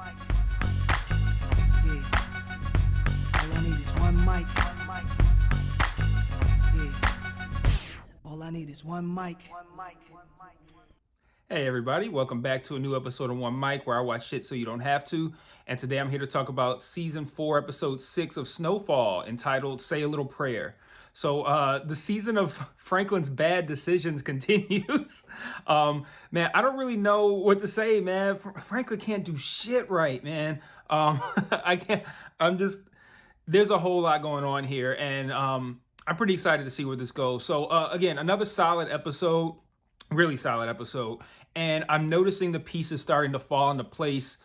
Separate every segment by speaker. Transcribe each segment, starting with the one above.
Speaker 1: Yeah. All I need is one mic. Yeah. All I need is one mic.
Speaker 2: Hey everybody, welcome back to a new episode of One Mic where I watch shit so you don't have to. And today I'm here to talk about season 4, episode 6 of Snowfall, entitled Say a Little Prayer. So the season of Franklin's bad decisions continues. Man, I don't really know what to say, man. Franklin can't do shit right, man. I can't, I'm just, there's a whole lot going on here, and I'm pretty excited to see where this goes. So again, another solid episode, really solid episode, and I'm noticing the pieces starting to fall into place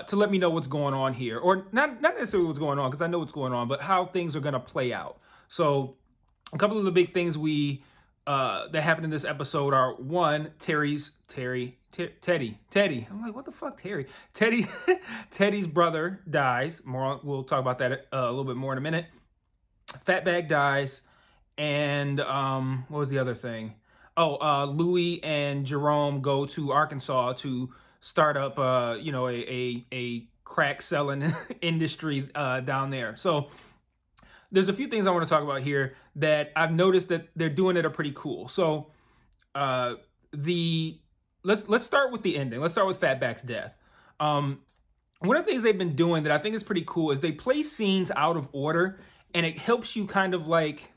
Speaker 2: to let me know what's going on here, or not necessarily what's going on because I know what's going on, but how things are going to play out. So a couple of the big things that happened in this episode are, one, Teddy. I'm like, what the fuck, Terry? Teddy's brother dies. We'll talk about that a little bit more in a minute. Fatback dies, and what was the other thing? Louis and Jerome go to Arkansas to start up, a crack selling industry down there. So there's a few things I want to talk about here that I've noticed that they're doing that are pretty cool. So let's start with the ending. Let's start with Fatback's death. One of the things they've been doing that I think is pretty cool is they place scenes out of order, and it helps you kind of like,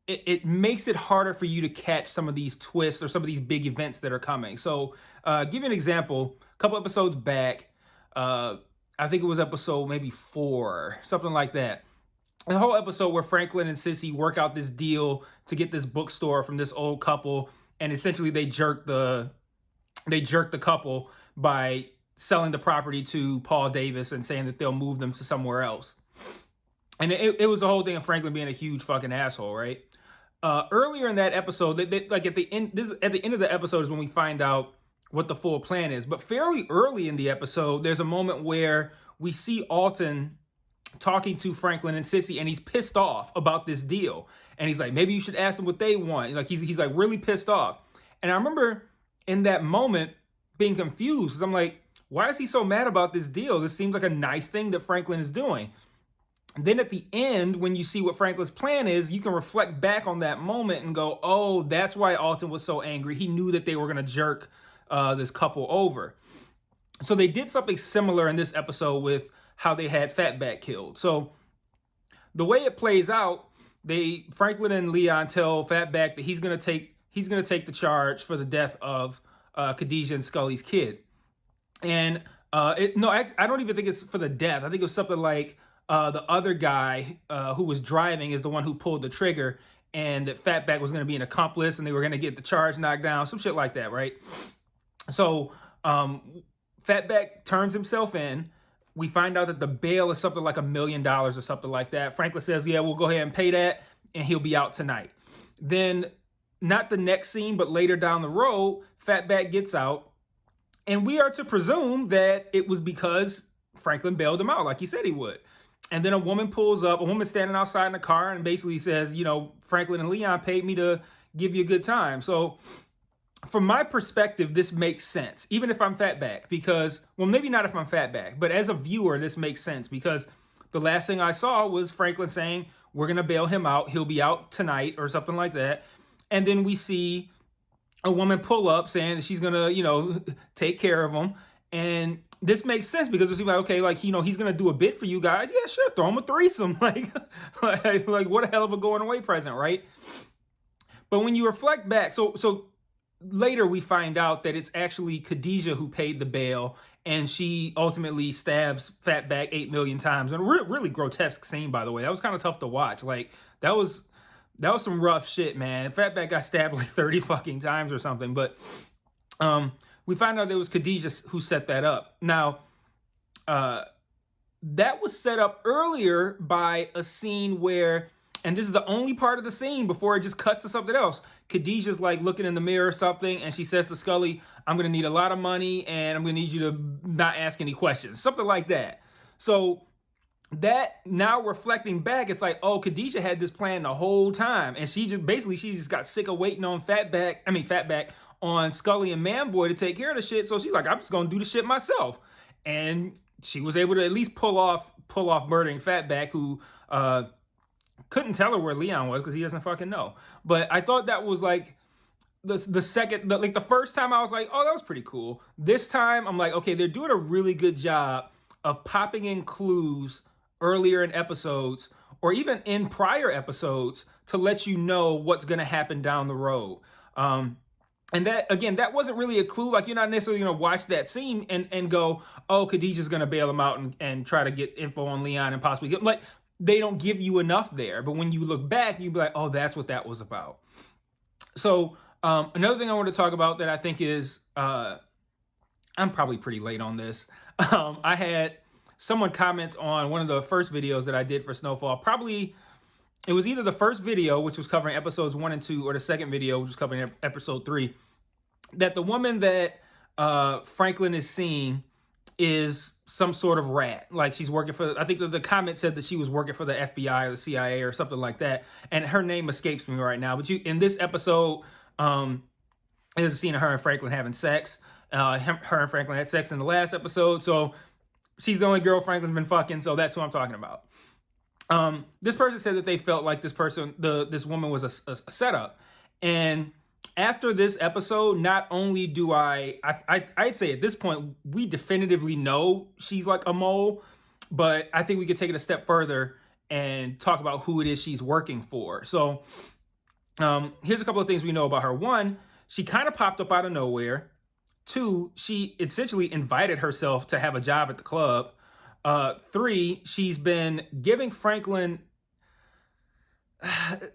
Speaker 2: it makes it harder for you to catch some of these twists or some of these big events that are coming. So give you an example. A couple episodes back, I think it was episode maybe 4, something like that. The whole episode where Franklin and Sissy work out this deal to get this bookstore from this old couple, and essentially they jerk the couple by selling the property to Paul Davis and saying that they'll move them to somewhere else. And it was the whole thing of Franklin being a huge fucking asshole, right? Earlier in that episode, like at the end of the episode is when we find out what the full plan is. But fairly early in the episode, there's a moment where we see Alton talking to Franklin and Sissy, and he's pissed off about this deal. And he's like, maybe you should ask them what they want. Like he's like really pissed off. And I remember in that moment being confused, because I'm like, why is he so mad about this deal? This seems like a nice thing that Franklin is doing. Then at the end, when you see what Franklin's plan is, you can reflect back on that moment and go, oh, that's why Alton was so angry. He knew that they were going to jerk this couple over. So they did something similar in this episode with how they had Fatback killed. So the way it plays out, Franklin and Leon tell Fatback that he's gonna take the charge for the death of Khadijah and Scully's kid. And I don't even think it's for the death. I think it was something like the other guy who was driving is the one who pulled the trigger, and that Fatback was going to be an accomplice, and they were going to get the charge knocked down, some shit like that, right? So Fatback turns himself in. We find out that the bail is something like $1 million or something like that. Franklin says, yeah, we'll go ahead and pay that, and he'll be out tonight. Then, not the next scene, but later down the road, Fatback gets out, and we are to presume that it was because Franklin bailed him out like he said he would. And then a woman standing outside in the car and basically says, Franklin and Leon paid me to give you a good time. So from my perspective, this makes sense, even if I'm Fatback, because, well, maybe not if I'm Fatback, but as a viewer, this makes sense because the last thing I saw was Franklin saying, we're going to bail him out. He'll be out tonight or something like that. And then we see a woman pull up saying that she's going to, take care of him. And this makes sense because it's like, okay, like, he's going to do a bit for you guys. Yeah, sure. Throw him a threesome. Like what a hell of a going away present, right? But when you reflect back, so later we find out that it's actually Khadijah who paid the bail, and she ultimately stabs Fatback 8 million times. And a really grotesque scene, by the way. That was kind of tough to watch. Like, that was some rough shit, man. Fatback got stabbed like 30 fucking times or something. But we find out it was Khadijah who set that up. Now, that was set up earlier by a scene where, and this is the only part of the scene before it just cuts to something else. Khadijah's like looking in the mirror or something, and she says to Scully, I'm going to need a lot of money, and I'm going to need you to not ask any questions. Something like that. So that, now reflecting back, it's like, oh, Khadijah had this plan the whole time, and she just got sick of waiting on Fatback on Scully and Manboy to take care of the shit. So she's like, I'm just going to do the shit myself. and she was able to at least pull off murdering Fatback, who couldn't tell her where Leon was because he doesn't fucking know. But I thought that was like the second, like the first time I was like, oh, that was pretty cool. This time I'm like, okay, they're doing a really good job of popping in clues earlier in episodes or even in prior episodes to let you know what's going to happen down the road. And that, again, that wasn't really a clue. Like, you're not necessarily going to watch that scene and go, oh, Khadijah's going to bail him out and try to get info on Leon and possibly get, like, they don't give you enough there. But when you look back, you'd be like, oh, that's what that was about. So another thing I want to talk about that I think is, I'm probably pretty late on this. I had someone comment on one of the first videos that I did for Snowfall. Probably, it was either the first video, which was covering episodes 1 and 2, or the second video, which was covering episode 3, that the woman that Franklin is seeing is some sort of rat. Like, she's working for, I think the comment said that she was working for the FBI or the CIA or something like that. And her name escapes me right now. But in this episode, there's a scene of her and Franklin having sex. Her and Franklin had sex in the last episode. So she's the only girl Franklin's been fucking. So that's who I'm talking about. This person said that they felt like this woman was a setup. And after this episode, not only do I'd say at this point, we definitively know she's like a mole, but I think we could take it a step further and talk about who it is she's working for. So here's a couple of things we know about her. 1, she kind of popped up out of nowhere. 2, she essentially invited herself to have a job at the club. 3, she's been giving Franklin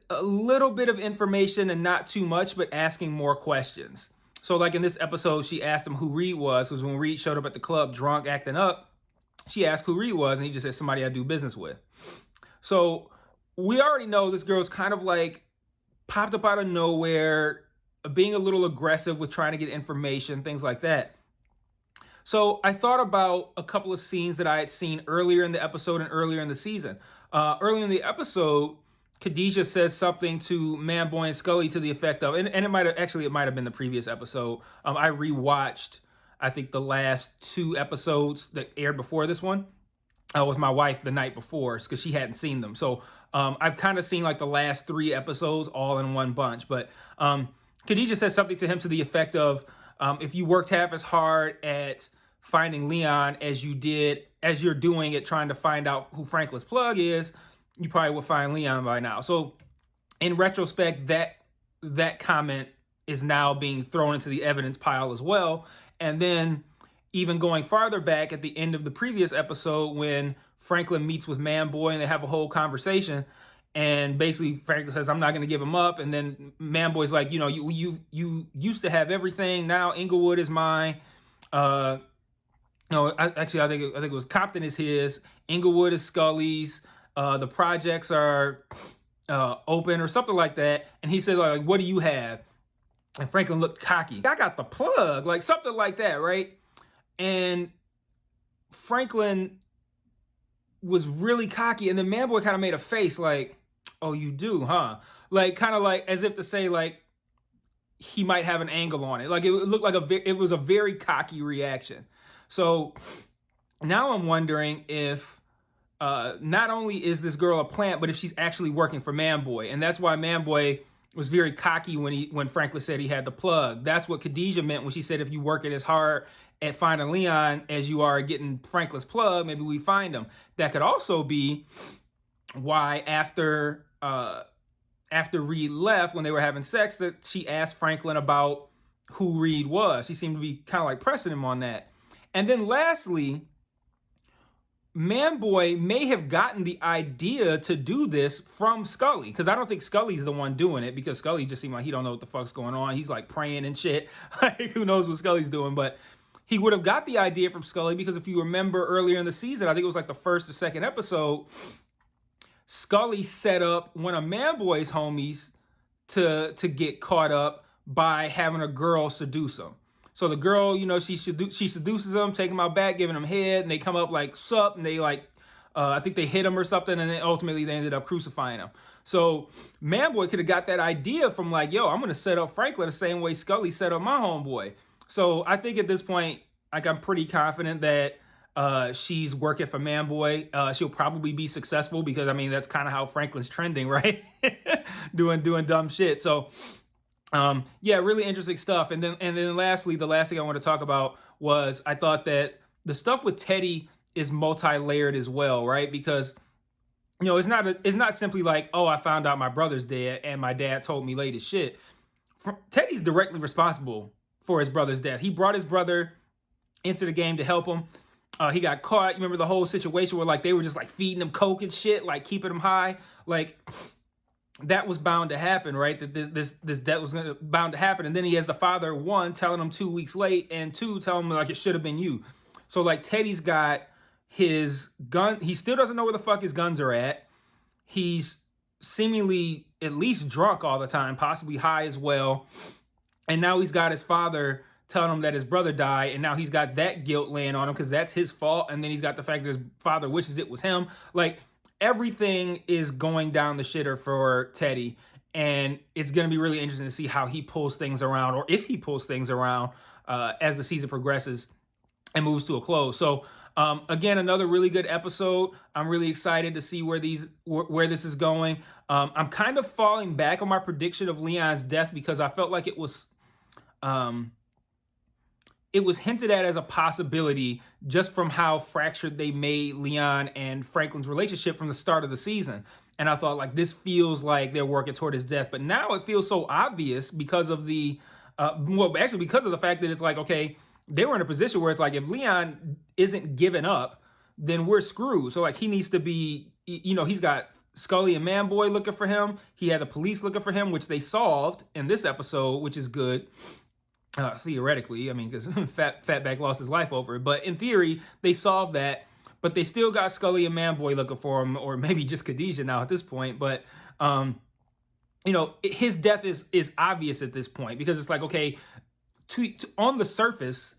Speaker 2: a little bit of information and not too much, but asking more questions. So like in this episode, she asked him who Reed was, because when Reed showed up at the club drunk, acting up, she asked who Reed was, and he just said, somebody I do business with. So we already know this girl's kind of like popped up out of nowhere, being a little aggressive with trying to get information, things like that. So I thought about a couple of scenes that I had seen earlier in the episode and earlier in the season. Earlier in the episode, Khadijah says something to Manboy and Scully to the effect of, and it might have been the previous episode. I rewatched, I think, the last 2 episodes that aired before this one with my wife the night before, because she hadn't seen them. So I've kind of seen like the last 3 episodes all in one bunch. But Khadijah says something to him to the effect of, if you worked half as hard at finding Leon as you're doing at trying to find out who Franklin's plug is, you probably would find Leon by now. So in retrospect, that comment is now being thrown into the evidence pile as well. And then even going farther back at the end of the previous episode, when Franklin meets with Manboy and they have a whole conversation, and basically Franklin says, I'm not going to give him up. And then Manboy's like, you used to have everything. Now Inglewood is mine. I think it was Compton is his. Inglewood is Scully's. The projects are open or something like that. And he said, like, what do you have? And Franklin looked cocky. I got the plug, like something like that, right? And Franklin was really cocky. And then Manboy kind of made a face like, oh, you do, huh? Like, kind of like as if to say, like, he might have an angle on it. Like, it looked like it was a very cocky reaction. So now I'm wondering if not only is this girl a plant, but if she's actually working for Manboy. And that's why Manboy was very cocky when Franklin said he had the plug. That's what Khadijah meant when she said, if you work it as hard at finding Leon as you are getting Franklin's plug, maybe we find him. That could also be why after Reed left, when they were having sex, that she asked Franklin about who Reed was. She seemed to be kind of like pressing him on that. And then lastly, Manboy may have gotten the idea to do this from Scully, because I don't think Scully's the one doing it, because Scully just seemed like he don't know what the fuck's going on. He's like praying and shit. Like, who knows what Scully's doing? But he would have got the idea from Scully, because if you remember earlier in the season, I think it was like the first or second episode, Scully set up one of Manboy's homies to get caught up by having a girl seduce him. So the girl, she seduces him, take him out back, giving him head, and they come up like, sup, and they like, I think they hit him or something, and then ultimately they ended up crucifying him. So Manboy could have got that idea from like, yo, I'm going to set up Franklin the same way Scully set up my homeboy. So I think at this point, like, I'm pretty confident that She's working for Manboy. She'll probably be successful because I mean that's kind of how Franklin's trending, right? doing dumb shit. So yeah, really interesting stuff. And then lastly, the last thing I want to talk about was I thought that the stuff with Teddy is multi-layered as well, right? Because it's not simply like, oh, I found out my brother's dead and my dad told me latest shit. Teddy's directly responsible for his brother's death. He brought his brother into the game to help him. He got caught. You remember the whole situation where like they were just like feeding him coke and shit, like keeping him high. Like that was bound to happen, right? That this death was bound to happen. And then he has the father, one, telling him 2 weeks late, and two, telling him like it should have been you. So like Teddy's got his gun. He still doesn't know where the fuck his guns are at. He's seemingly at least drunk all the time, possibly high as well. And now he's got his father telling him that his brother died, and now he's got that guilt laying on him because that's his fault. And then he's got the fact that his father wishes it was him. Like everything is going down the shitter for Teddy, and it's going to be really interesting to see how he pulls things around, or if he pulls things around as the season progresses and moves to a close. So again, another really good episode. I'm really excited to see where this is going. I'm kind of falling back on my prediction of Leon's death because I felt like it was hinted at as a possibility just from how fractured they made Leon and Franklin's relationship from the start of the season. And I thought like this feels like they're working toward his death, but now it feels so obvious because of because of the fact that it's like, okay, they were in a position where it's like, if Leon isn't giving up, then we're screwed. So like he needs to be, he's got Scully and Manboy looking for him. He had the police looking for him, which they solved in this episode, which is good. Theoretically, I mean, because Fatback lost his life over it. But in theory, they solved that. But they still got Scully and Manboy looking for him, or maybe just Khadijah now at this point. But, his death is obvious at this point because it's like, okay, on the surface,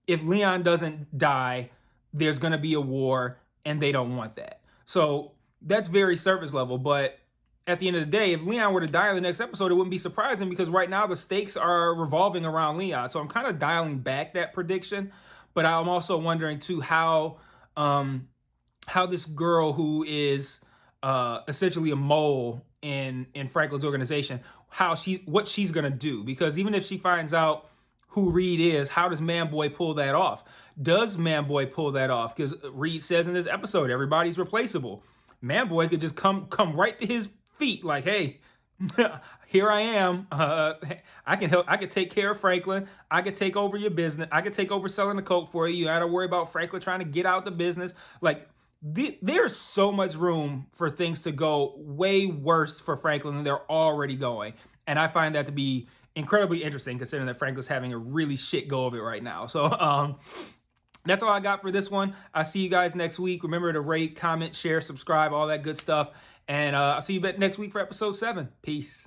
Speaker 2: if Leon doesn't die, there's going to be a war, and they don't want that. So that's very surface level. But at the end of the day, if Leon were to die in the next episode, it wouldn't be surprising because right now the stakes are revolving around Leon. So I'm kind of dialing back that prediction, but I'm also wondering too how this girl who is essentially a mole in Franklin's organization, what she's gonna do, because even if she finds out who Reed is, how does Manboy pull that off? Does Manboy pull that off? Because Reed says in this episode, everybody's replaceable. Manboy could just come right to his feet, like, hey, here I am. I can help. I can take care of Franklin. I can take over your business. I can take over selling the coke for you. You don't worry about Franklin trying to get out the business. Like, there's so much room for things to go way worse for Franklin than they're already going. And I find that to be incredibly interesting considering that Franklin's having a really shit go of it right now. So that's all I got for this one. I'll see you guys next week. Remember to rate, comment, share, subscribe, all that good stuff. And I'll see you next week for episode 7. Peace.